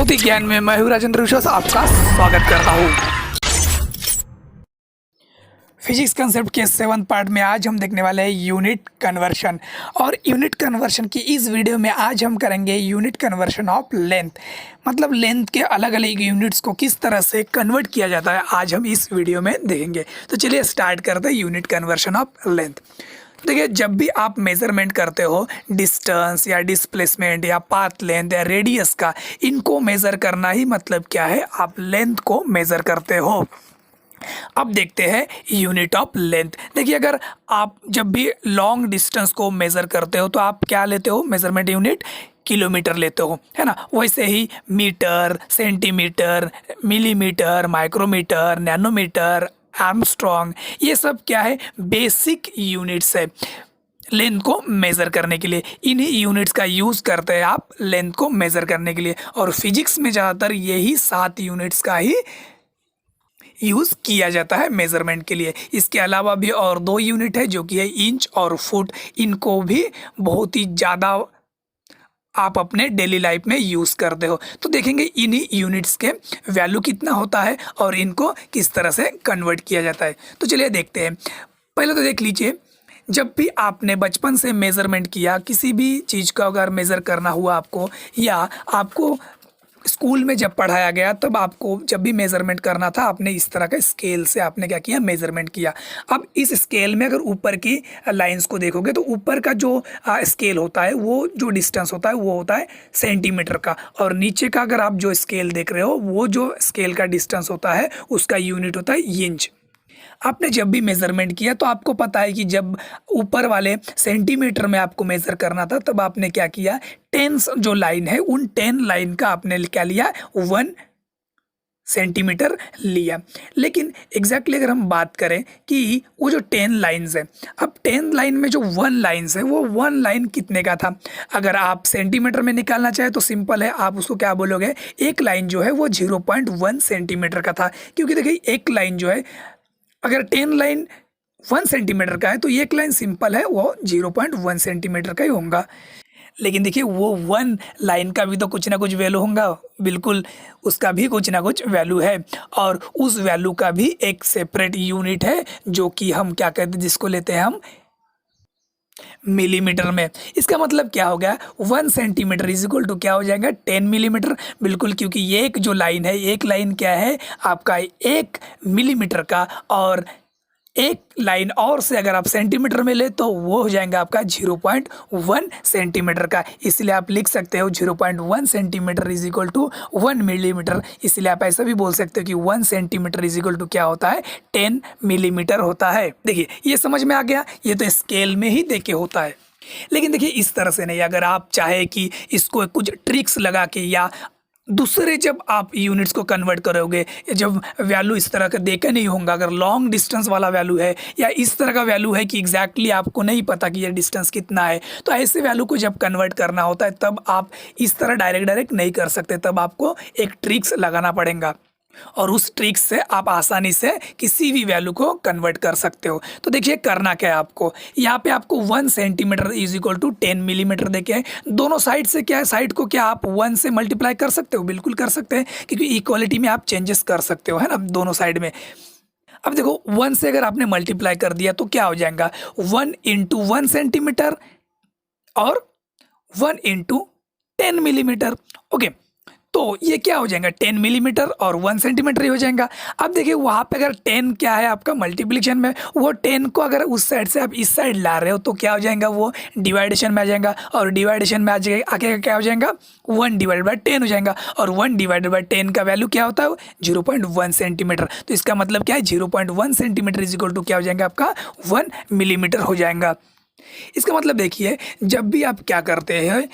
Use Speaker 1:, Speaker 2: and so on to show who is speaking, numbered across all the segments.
Speaker 1: भौतिक ज्ञान में मैं हूँ राजेंद्र विश्वास, आपका स्वागत करता हूँ। फिजिक्स कंसेप्ट के 7th पार्ट में आज हम देखने वाले हैं यूनिट कन्वर्शन। और यूनिट कन्वर्शन की इस वीडियो में आज हम करेंगे यूनिट कन्वर्शन ऑफ लेंथ, मतलब लेंथ के अलग अलग यूनिट्स को किस तरह से कन्वर्ट किया जाता है, आज हम इस वीडियो में देखेंगे। तो चलिए स्टार्ट करते हैं यूनिट कन्वर्शन ऑफ लेंथ। देखिए, जब भी आप मेज़रमेंट करते हो डिस्टेंस या डिस्प्लेसमेंट या पाथ लेंथ या रेडियस का, इनको मेज़र करना ही मतलब क्या है, आप लेंथ को मेज़र करते हो। अब देखते हैं यूनिट ऑफ लेंथ। देखिए, अगर आप जब भी लॉन्ग डिस्टेंस को मेज़र करते हो तो आप क्या लेते हो, मेज़रमेंट यूनिट किलोमीटर लेते हो, है ना। वैसे ही metre, centimetre, millimetre, micrometre, nanometre, angstrom, ये सब क्या है, बेसिक यूनिट्स है लेंथ को मेज़र करने के लिए। इन्हीं यूनिट्स का यूज़ करते हैं आप लेंथ को मेज़र करने के लिए। और फिजिक्स में ज़्यादातर यही 7 यूनिट्स का ही यूज़ किया जाता है मेज़रमेंट के लिए। इसके अलावा भी और 2 यूनिट है जो कि है इंच और फुट। इनको भी बहुत ही ज़्यादा आप अपने डेली लाइफ में यूज़ करते हो। तो देखेंगे इन्हीं यूनिट्स के वैल्यू कितना होता है और इनको किस तरह से कन्वर्ट किया जाता है। तो चलिए देखते हैं। पहले तो देख लीजिए, जब भी आपने बचपन से मेज़रमेंट किया, किसी भी चीज़ का अगर मेज़र करना हुआ आपको, या आपको स्कूल में जब पढ़ाया गया तब आपको जब भी मेज़रमेंट करना था, आपने इस तरह का स्केल से आपने क्या किया, मेज़रमेंट किया। अब इस स्केल में अगर ऊपर की लाइंस को देखोगे तो ऊपर का जो स्केल होता है, वो जो डिस्टेंस होता है वो होता है सेंटीमीटर का, और नीचे का अगर आप जो स्केल देख रहे हो वो जो स्केल का डिस्टेंस होता है उसका यूनिट होता है इंच। आपने जब भी मेज़रमेंट किया तो आपको पता है कि जब ऊपर वाले सेंटीमीटर में आपको मेज़र करना था तब आपने क्या किया, 10 जो लाइन है उन 10 लाइन का आपने क्या लिया, 1 सेंटीमीटर लिया। लेकिन एग्जैक्टली अगर हम बात करें कि वो जो 10 लाइन्स है, अब 10 लाइन में जो 1 लाइन्स है वो 1 लाइन कितने का था, अगर आप सेंटीमीटर में निकालना चाहे तो सिंपल है, आप उसको क्या बोलोगे, एक लाइन जो है वो 0.1 सेंटीमीटर का था। क्योंकि देखिए, एक लाइन जो है अगर 10 लाइन 1 सेंटीमीटर का है तो एक लाइन सिंपल है वो 0.1 सेंटीमीटर का ही होगा। लेकिन देखिए, वो 1 लाइन का भी तो कुछ ना कुछ वैल्यू होगा, बिल्कुल उसका भी कुछ ना कुछ वैल्यू है। और उस वैल्यू का भी एक सेपरेट यूनिट है जो कि हम क्या कहते हैं, जिसको लेते हैं हम मिलीमीटर में। इसका मतलब क्या हो गया, 1 सेंटीमीटर इज इक्वल टू क्या हो जाएगा, 10 मिलीमीटर। बिल्कुल, क्योंकि ये एक जो लाइन है, एक लाइन क्या है आपका 1 मिलीमीटर का, और एक लाइन और से अगर आप सेंटीमीटर में ले तो वो हो जाएगा आपका 0.1 सेंटीमीटर का। इसलिए आप लिख सकते हो 0.1 centimetre is equal to 1 millimetre. इसलिए आप ऐसा भी बोल सकते हो कि 1 सेंटीमीटर इज इक्वल टू क्या होता है, 10 मिलीमीटर होता है। देखिए, ये समझ में आ गया, ये तो स्केल में ही देके होता है। लेकिन देखिए, इस तरह से नहीं, अगर आप चाहे कि इसको कुछ ट्रिक्स लगा के या दूसरे जब आप यूनिट्स को कन्वर्ट करोगे, जब वैल्यू इस तरह का देके नहीं होगा, अगर लॉन्ग डिस्टेंस वाला वैल्यू है या इस तरह का वैल्यू है कि एग्जैक्टली आपको नहीं पता कि ये डिस्टेंस कितना है, तो ऐसे वैल्यू को जब कन्वर्ट करना होता है तब आप इस तरह डायरेक्ट नहीं कर सकते, तब आपको एक ट्रिक्स लगाना पड़ेगा। और उस ट्रिक से आप आसानी से किसी भी वैल्यू को कन्वर्ट कर सकते हो। तो देखिए, करना क्या है आपको, यहाँ पे आपको 1 centimetre is equal to 10 millimetre देके दोनों साइड से क्या है, साइड को क्या आप 1 से मल्टीप्लाई कर सकते हो, बिल्कुल कर सकते हैं, क्योंकि इक्वालिटी में आप चेंजेस कर सकते हो, है ना, दोनों साइड में। अब देखो, 1 से अगर आपने मल्टीप्लाई कर दिया तो क्या हो जाएगा, 1 इंटू 1 सेंटीमीटर और 1 इंटू 10 मिलीमीटर। ओके, तो ये क्या हो जाएगा, 10 मिलीमीटर और 1 सेंटीमीटर ही हो जाएगा। अब देखिए, वहाँ पे अगर 10 क्या है आपका मल्टीप्लिकेशन में, वो 10 को अगर उस साइड से आप इस साइड ला रहे हो तो क्या हो जाएगा, वो डिवाइडेशन में आ जाएगा, और डिवाइडेशन में आ जाएगा आगे क्या हो जाएगा, 1 डिवाइड बाई 10 हो जाएगा। और 1 डिवाइडेड बाई 10 का वैल्यू क्या होता है, 0.1 सेंटीमीटर। तो इसका मतलब क्या है, 0.1 सेंटीमीटर इज इक्वल टू क्या हो जाएगा आपका 1 मिलीमीटर हो जाएगा। इसका मतलब देखिए, जब भी आप क्या करते हैं,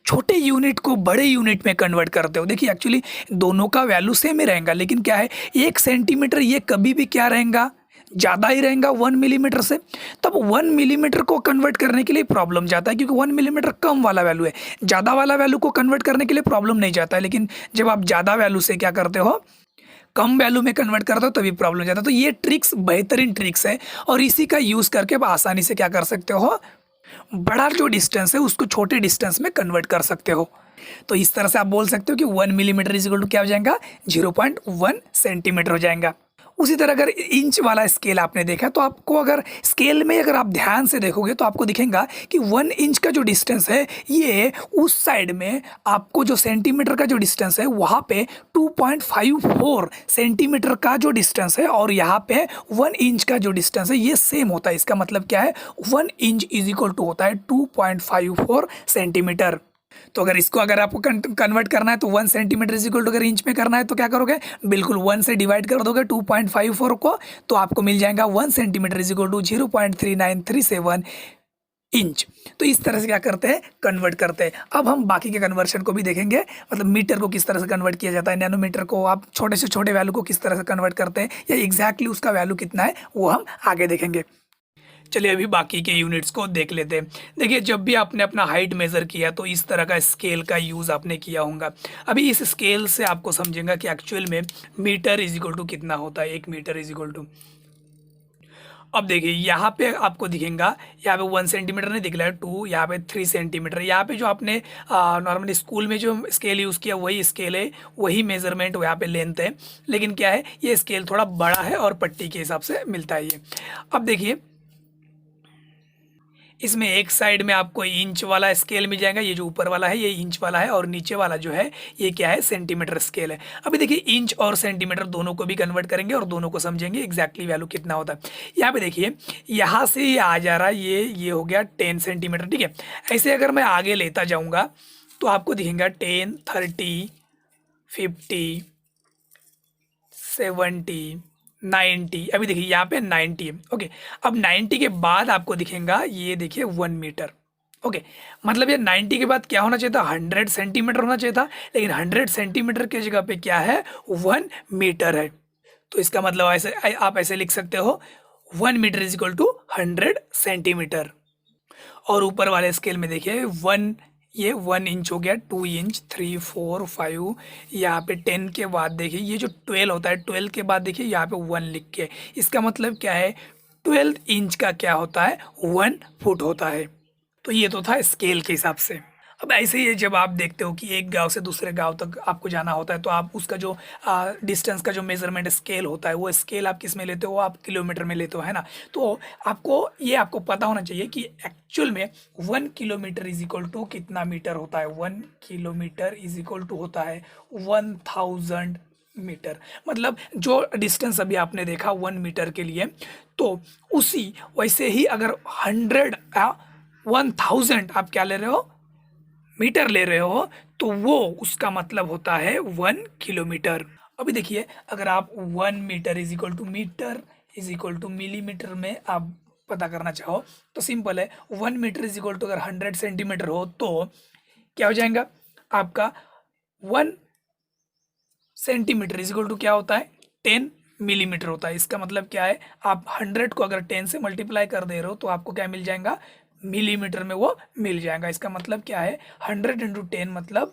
Speaker 1: छोटे यूनिट को बड़े यूनिट में कन्वर्ट करते हो, देखिए एक्चुअली दोनों का वैल्यू सेम ही रहेगा, लेकिन क्या है, 1 सेंटीमीटर ये कभी भी क्या रहेगा, ज़्यादा ही रहेगा 1 मिलीमीटर से। तब 1 मिलीमीटर को कन्वर्ट करने के लिए प्रॉब्लम जाता है, क्योंकि 1 मिलीमीटर कम वाला वैल्यू है, ज़्यादा वाला वैल्यू को कन्वर्ट करने के लिए प्रॉब्लम नहीं जाता है। लेकिन जब आप ज़्यादा वैल्यू से क्या करते हो, कम वैल्यू में कन्वर्ट करते हो, तभी प्रॉब्लम जाता है। तो ये ट्रिक्स बेहतरीन ट्रिक्स है, और इसी का यूज़ करके आप आसानी से क्या कर सकते हो, बड़ा जो डिस्टेंस है उसको छोटे डिस्टेंस में कन्वर्ट कर सकते हो। तो इस तरह से आप बोल सकते हो कि 1 मिलीमीटर इज इक्वल टू क्या हो जाएगा, 0.1 सेंटीमीटर हो जाएगा। उसी तरह अगर इंच वाला स्केल आपने देखा तो आपको अगर स्केल में अगर आप ध्यान से देखोगे तो आपको दिखेगा कि 1 इंच का जो डिस्टेंस है ये उस साइड में आपको जो सेंटीमीटर का जो डिस्टेंस है वहाँ पे 2.54 सेंटीमीटर का जो डिस्टेंस है, और यहाँ पे 1 इंच का जो डिस्टेंस है ये सेम होता है। इसका मतलब क्या है, 1 इंच इज इक्वल टू होता है 2.54 सेंटीमीटर। तो अगर इसको अगर आपको कन्वर्ट करना है तो 1 सेंटीमीटर इज इक्वल टू अगर इंच में करना है तो क्या करोगे, बिल्कुल 1 से डिवाइड कर दोगे 2.54 को, तो आपको मिल जाएगा 1 centimetre is equal to 0.3937 inch. तो इस तरह से क्या करते हैं, कन्वर्ट करते हैं। अब हम बाकी के कन्वर्शन को भी देखेंगे, मतलब मीटर को किस तरह से कन्वर्ट किया जाता है, नैनोमीटर को आप छोटे से छोटे वैल्यू को किस तरह से कन्वर्ट करते हैं, या एग्जैक्टली उसका वैल्यू कितना है वो हम आगे देखेंगे। चलिए अभी बाकी के यूनिट्स को देख लेते हैं। देखिए जब भी आपने अपना हाइट मेज़र किया तो इस तरह का स्केल का यूज़ आपने किया होगा। अभी इस स्केल से आपको समझेंगे कि एक्चुअल में मीटर इज इक्वल टू कितना होता है, 1 मीटर इज इक्वल टू। अब देखिए यहाँ पे आपको दिखेगा, यहाँ पे 1 सेंटीमीटर नहीं दिख रहा है, 2, यहाँ पे 3 सेंटीमीटर। यहाँ पे जो आपने नॉर्मली स्कूल में जो स्केल यूज़ किया वही स्केल है, वही मेजरमेंट यहाँ पे लेंथ है, लेकिन क्या है ये स्केल थोड़ा बड़ा है और पट्टी के हिसाब से मिलता है ये। अब देखिए इसमें एक साइड में आपको इंच वाला स्केल मिल जाएगा, ये जो ऊपर वाला है ये इंच वाला है, और नीचे वाला जो है ये क्या है, सेंटीमीटर स्केल है। अभी देखिए इंच और सेंटीमीटर दोनों को भी कन्वर्ट करेंगे और दोनों को समझेंगे एग्जैक्टली वैल्यू कितना होता है। यहाँ पे देखिए यहाँ से ये आ जा रहा है, ये हो गया 10 सेंटीमीटर, ठीक है। ऐसे अगर मैं आगे लेता जाऊँगा तो आपको दिखेगा 10, 30, 50, 70, 90। अभी देखिए यहाँ पे 90 है, ओके। अब 90 के बाद आपको दिखेगा ये देखिए 1 मीटर, ओके। मतलब ये 90 के बाद क्या होना चाहिए था, 100 सेंटीमीटर होना चाहिए था, लेकिन 100 सेंटीमीटर की जगह पे क्या है, 1 मीटर है। तो इसका मतलब ऐसे आप ऐसे लिख सकते हो, 1 metre is equal to 100 centimetre. और ऊपर वाले स्केल में देखिए ये 1 इंच हो गया, 2 इंच, 3, 4, 5, यहाँ पे 10 के बाद देखिए ये जो 12 होता है, 12 के बाद देखिए यहाँ पे 1 लिख के, इसका मतलब क्या है, 12 इंच का क्या होता है, 1 फुट होता है। तो ये तो था स्केल के हिसाब से। अब ऐसे ही जब आप देखते हो कि एक गांव से दूसरे गांव तक आपको जाना होता है तो आप उसका जो डिस्टेंस का जो मेजरमेंट स्केल होता है वो स्केल आप किस में लेते हो, आप किलोमीटर में लेते हो, है ना। तो आपको पता होना चाहिए कि एक्चुअल में 1 किलोमीटर इज इक्वल टू कितना मीटर होता है। 1 किलोमीटर इज इक्वल टू होता है 1000 मीटर। मतलब जो डिस्टेंस अभी आपने देखा 1 मीटर के लिए, तो उसी वैसे ही अगर 1000 आप क्या ले रहे हो, मीटर ले रहे हो, तो वो उसका मतलब होता है 1 किलोमीटर। अभी देखिए अगर आप 1 metre is equal to millimetre में आप पता करना चाहो तो सिंपल है, 1 मीटर इज इक्वल टू अगर 100 सेंटीमीटर हो तो क्या हो जाएगा आपका, 1 सेंटीमीटर इज इक्वल टू क्या होता है, 10 मिलीमीटर होता है। इसका मतलब क्या है, आप 100 को अगर 10 से मल्टीप्लाई कर दे रहे हो तो आपको क्या मिल जाएगा, मिलीमीटर में वो मिल जाएगा। इसका मतलब क्या है, 100 × 10 मतलब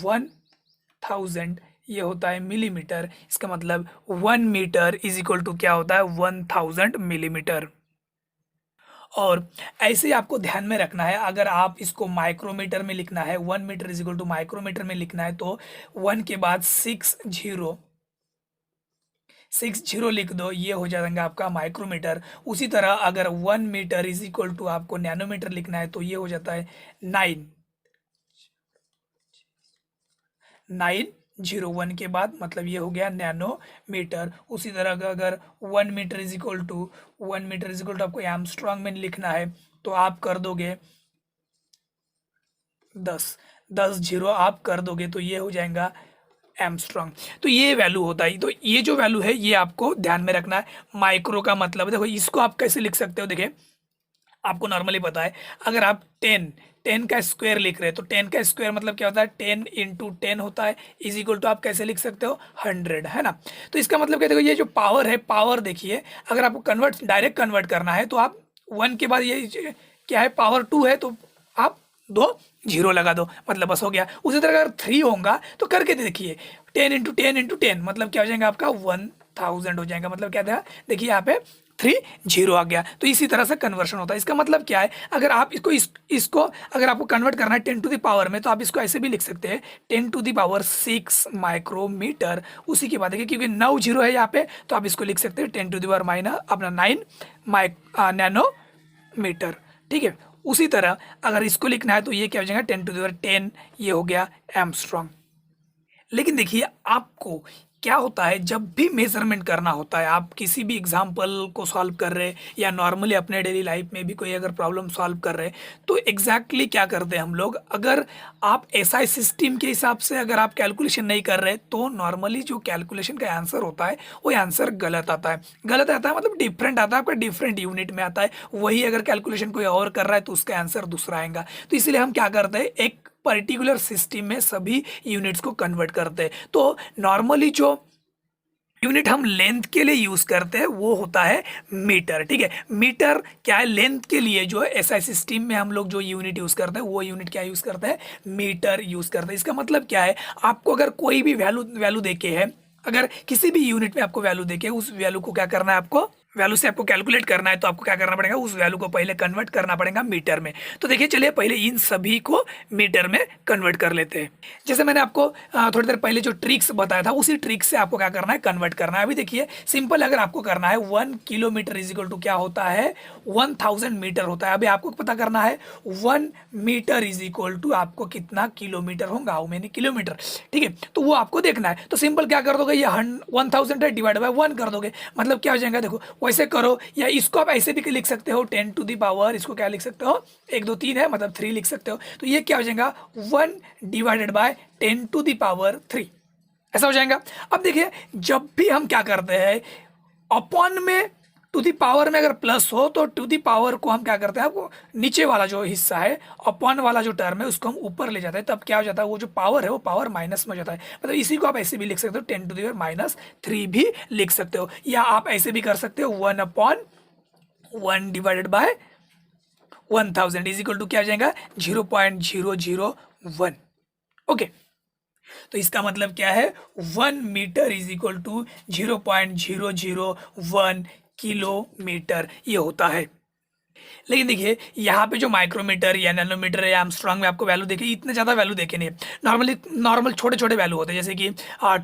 Speaker 1: 1000, ये होता है मिलीमीटर। इसका मतलब 1 मीटर इज इक्वल टू क्या होता है, 1000 मिलीमीटर। और ऐसे ही आपको ध्यान में रखना है, अगर आप इसको माइक्रोमीटर में लिखना है, 1 metre is equal to micrometre में लिखना है तो 1 के बाद 6 जीरो लिख दो, ये हो जाएगा आपका माइक्रोमीटर। उसी तरह अगर 1 मीटर इज इक्वल टू आपको नैनोमीटर लिखना है तो ये हो जाता है 9 के बाद मतलब ये हो गया नैनोमीटर। उसी तरह का अगर 1 मीटर इज इक्वल टू आपको एमस्ट्रॉन्ग में लिखना है तो आप कर दोगे 10 जीरो आप कर दोगे तो ये हो जाएगा एमस्ट्रॉन्ग। तो ये वैल्यू होता है, तो ये जो वैल्यू है ये आपको ध्यान में रखना है। माइक्रो का मतलब देखो, इसको आप कैसे लिख सकते हो, देखिए आपको नॉर्मली पता है, अगर आप 10 का स्क्वायर लिख रहे हैं तो 10 का स्क्वायर मतलब क्या होता है, 10 × 10 होता है, इज इक्वल टू आप कैसे लिख सकते हो, 100, है ना। तो इसका मतलब क्या, देखो ये जो पावर है, पावर देखिए अगर आपको डायरेक्ट कन्वर्ट करना है तो आप 1 के बाद ये क्या है, पावर 2 है तो आप 2 जीरो लगा दो, मतलब बस हो गया। उसी तरह अगर 3 होगा तो करके देखिए, 10 × 10 × 10 मतलब क्या हो जाएगा आपका 1000 हो जाएगा। मतलब क्या था, देखिए यहाँ पे 3 0 आ गया। तो इसी तरह से कन्वर्शन होता है। इसका मतलब क्या है, अगर आप इसको अगर आपको कन्वर्ट करना है 10 टू द पावर में, तो आप इसको ऐसे भी लिख सकते हैं 10 टू द पावर 6 माइक्रोमीटर। उसी की बात है क्योंकि 9 0 है यहाँ पे, तो आप इसको लिख सकते हैं 10 टू द पावर माइनस अपना 9 नैनोमीटर। ठीक है, उसी तरह अगर इसको लिखना है तो ये क्या हो जाएगा 10 टू द पावर 10, ये हो गया एंगस्ट्रॉम। लेकिन देखिए आपको क्या होता है, जब भी मेजरमेंट करना होता है, आप किसी भी एग्जाम्पल को सॉल्व कर रहे हैं या नॉर्मली अपने डेली लाइफ में भी कोई अगर प्रॉब्लम सॉल्व कर रहे हैं, तो एग्जैक्टली क्या करते हैं हम लोग, अगर आप एसआई सिस्टम के हिसाब से अगर आप कैलकुलेशन नहीं कर रहे तो नॉर्मली जो कैलकुलेशन का आंसर होता है वो आंसर गलत आता है। गलत आता है मतलब डिफरेंट आता है, आपका डिफरेंट यूनिट में आता है। वही अगर कैलकुलेशन कोई और कर रहा है तो उसका आंसर दूसरा आएगा। तो इसलिए हम क्या करते हैं, एक पर्टिकुलर सिस्टम में सभी यूनिट्स को कन्वर्ट करते हैं। तो नॉर्मली जो यूनिट हम लेंथ के लिए यूज करते हैं वो होता है मीटर। ठीक है, मीटर क्या है, लेंथ के लिए जो है एसआई सिस्टम में हम लोग जो यूनिट यूज करते हैं वो यूनिट क्या यूज करते हैं, मीटर यूज करते हैं। इसका मतलब क्या है, आपको अगर कोई भी वैल्यू देके है, अगर किसी भी यूनिट में आपको वैल्यू देके, उस वैल्यू को क्या करना है, आपको वैल्यू से आपको कैलकुलेट करना है, तो आपको क्या करना पड़ेगा, उस वैल्यू को पहले कन्वर्ट करना पड़ेगा मीटर में। तो देखिए चलिए पहले इन सभी को मीटर में कन्वर्ट कर लेते हैं। जैसे मैंने आपको थोड़ी देर पहले जो ट्रिक्स बताया था, उसी ट्रिक से आपको क्या करना है, कन्वर्ट करना है। अभी देखिए सिंपल, अगर आपको करना है 1 किलोमीटर इज इक्वल टू क्या होता है, 1000 मीटर होता है। अभी आपको पता करना है 1 मीटर इज इक्वल टू आपको कितना किलोमीटर होगा, हाउ मेनी किलोमीटर। ठीक है, तो वो आपको देखना है। तो सिंपल क्या कर दोगे, ये 1000 है डिवाइड बाय 1 कर दोगे, मतलब क्या हो जाएगा, देखो वैसे करो, या इसको आप ऐसे भी लिख सकते हो 10 टू द पावर, इसको क्या लिख सकते हो 1 2 3 है मतलब 3 लिख सकते हो। तो ये क्या हो जाएगा 1 divided by 10 to the power 3, ऐसा हो जाएगा। अब देखिए जब भी हम क्या करते हैं, अपॉन में टू दी पावर में अगर प्लस हो तो टू दी पावर को हम क्या करते हैं, आपको नीचे वाला जो हिस्सा है, अपॉन वाला जो टर्म है उसको हम ऊपर ले जाते हैं, तब क्या हो जाता है, वो जो पावर है वो पावर माइनस में हो जाता है। मतलब इसी को आप ऐसे भी लिख सकते हो 10 टू दी पावर माइनस 3 भी लिख सकते हो, या आप ऐसे भी कर सकते हो 1/1 divided by 1000 is equal to क्या हो जाएगा 0.001। ओके, तो इसका मतलब क्या है, 1 metre is equal to 0.001 kilometre ये होता है। लेकिन देखिए यहाँ पे जो माइक्रोमीटर या नैनोमीटर या एंगस्ट्रॉम में आपको वैल्यू देखे, इतने ज़्यादा वैल्यू देखे नहीं। नॉर्मल छोटे छोटे वैल्यू होते हैं, जैसे कि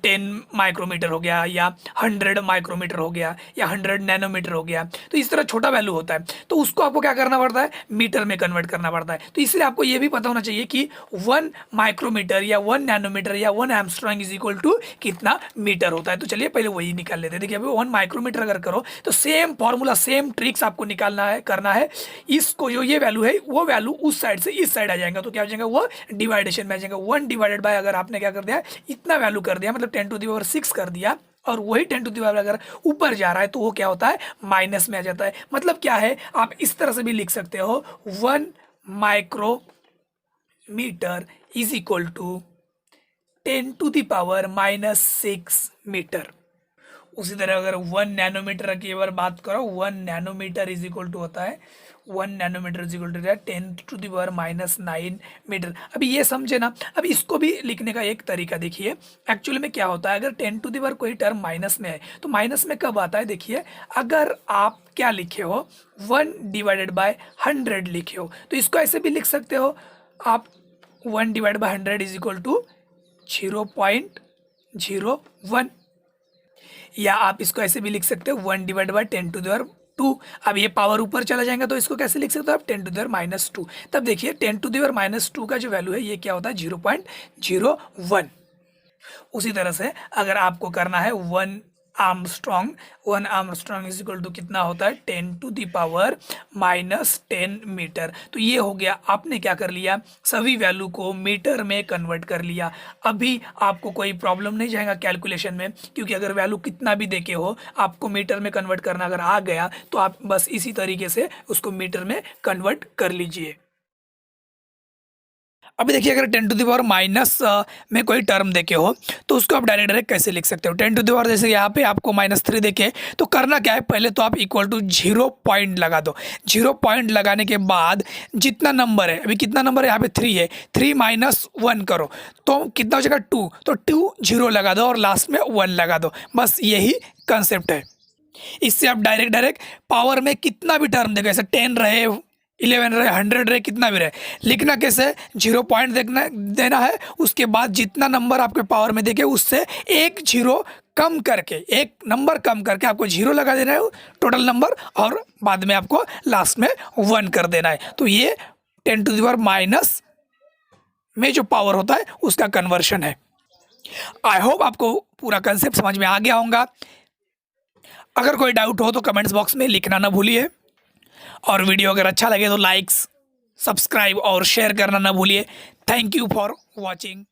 Speaker 1: 10 माइक्रोमीटर हो गया, या 100 माइक्रोमीटर हो गया, या 100 नैनोमीटर हो गया। तो इस तरह छोटा वैल्यू होता है, तो उसको आपको क्या करना पड़ता है, मीटर में कन्वर्ट करना पड़ता है। तो इसलिए आपको ये भी पता होना चाहिए कि 1 माइक्रोमीटर या 1 नैनोमीटर या 1 एंगस्ट्रॉम इज इक्वल टू कितना मीटर होता है। तो चलिए पहले वही निकाल लेते हैं। देखिए अभी 1 माइक्रोमीटर अगर करो तो सेम फॉर्मूला, सेम ट्रिक्स आपको निकालना है, करना है। इसको जो ये वैल्यू है वो वैल्यू उस साइड से इस साइड आ जाएगा, तो क्या हो जाएगा, वो डिवाइडेशन में आ जाएगा। 1 डिवाइडेड बाय, अगर आपने क्या कर दिया, इतना वैल्यू कर दिया, मतलब 10 टू द पावर 6 कर दिया, और वही 10 टू द पावर अगर ऊपर जा रहा है तो वो क्या होता है, माइनस में आ जाता है। मतलब क्या है, आप इस तरह से भी लिख सकते हो 1 micrometre is equal to 10 to the power minus 6 metre. उसी तरह अगर 1 नैनोमीटर की अगर बात करो, 1 नैनोमीटर इज इक्वल टू होता है, 1 nanometre is equal to 10 to the power minus 9 metre. अभी ये समझे ना। अब इसको भी लिखने का एक तरीका देखिए, एक्चुअली में क्या होता है, अगर 10 टू द पावर कोई टर्म माइनस में है तो माइनस में कब आता है, देखिए अगर आप क्या लिखे हो 1 डिवाइडेड बाय 100 लिखे हो, तो इसको ऐसे भी लिख सकते हो आप 1 divide by 100 is equal to 0.01, या आप इसको ऐसे भी लिख सकते हो 1 divide by 10 to the power 2। अब ये पावर ऊपर चला जाएगा तो इसको कैसे लिख सकते हो आप, 10 टू द पावर माइनस 2। तब देखिए 10 टू द पावर माइनस 2 का जो वैल्यू है ये क्या होता है, 0.01। उसी तरह से अगर आपको करना है 1 आर्मस्ट्रॉन्ग इज इक्वल टू कितना होता है, 10 to the power minus 10 metre. तो ये हो गया, आपने क्या कर लिया, सभी वैल्यू को मीटर में कन्वर्ट कर लिया। अभी आपको कोई प्रॉब्लम नहीं जाएगा कैलकुलेशन में, क्योंकि अगर वैल्यू कितना भी देके हो, आपको मीटर में कन्वर्ट करना अगर आ गया तो आप बस इसी तरीके से उसको मीटर में कन्वर्ट कर लीजिए। अभी देखिए अगर 10 टू द पावर माइनस में कोई टर्म देखे हो तो उसको आप डायरेक्ट कैसे लिख सकते हो, 10 टू द पावर जैसे यहाँ पे आपको -3 देखे, तो करना क्या है, पहले तो आप इक्वल टू 0 पॉइंट लगा दो। 0 पॉइंट लगाने के बाद जितना नंबर है, अभी कितना नंबर है यहाँ पे 3 है, 3 माइनस 1 करो तो कितना हो जाएगा 2, तो 2 0 लगा दो और लास्ट में 1 लगा दो। बस यही कंसेप्ट है। इससे आप डायरेक्ट पावर में कितना भी टर्म देखो, ऐसे 10 रहे, 11 रहे, 100 रहे, कितना भी रहे, लिखना कैसे, 0 पॉइंट देखना देना है, उसके बाद जितना नंबर आपके पावर में देखे उससे एक जीरो कम करके, एक नंबर कम करके आपको जीरो लगा देना है टोटल नंबर, और बाद में आपको लास्ट में 1 कर देना है। तो ये 10 टू द पावर माइनस में जो पावर होता है उसका कन्वर्शन है। आई होप आपको पूरा कंसेप्ट समझ में आ गया होगा। अगर कोई डाउट हो तो कमेंट्स बॉक्स में लिखना ना भूलिए, और वीडियो अगर अच्छा लगे तो लाइक्स, सब्सक्राइब और शेयर करना ना भूलिए। Thank you for watching.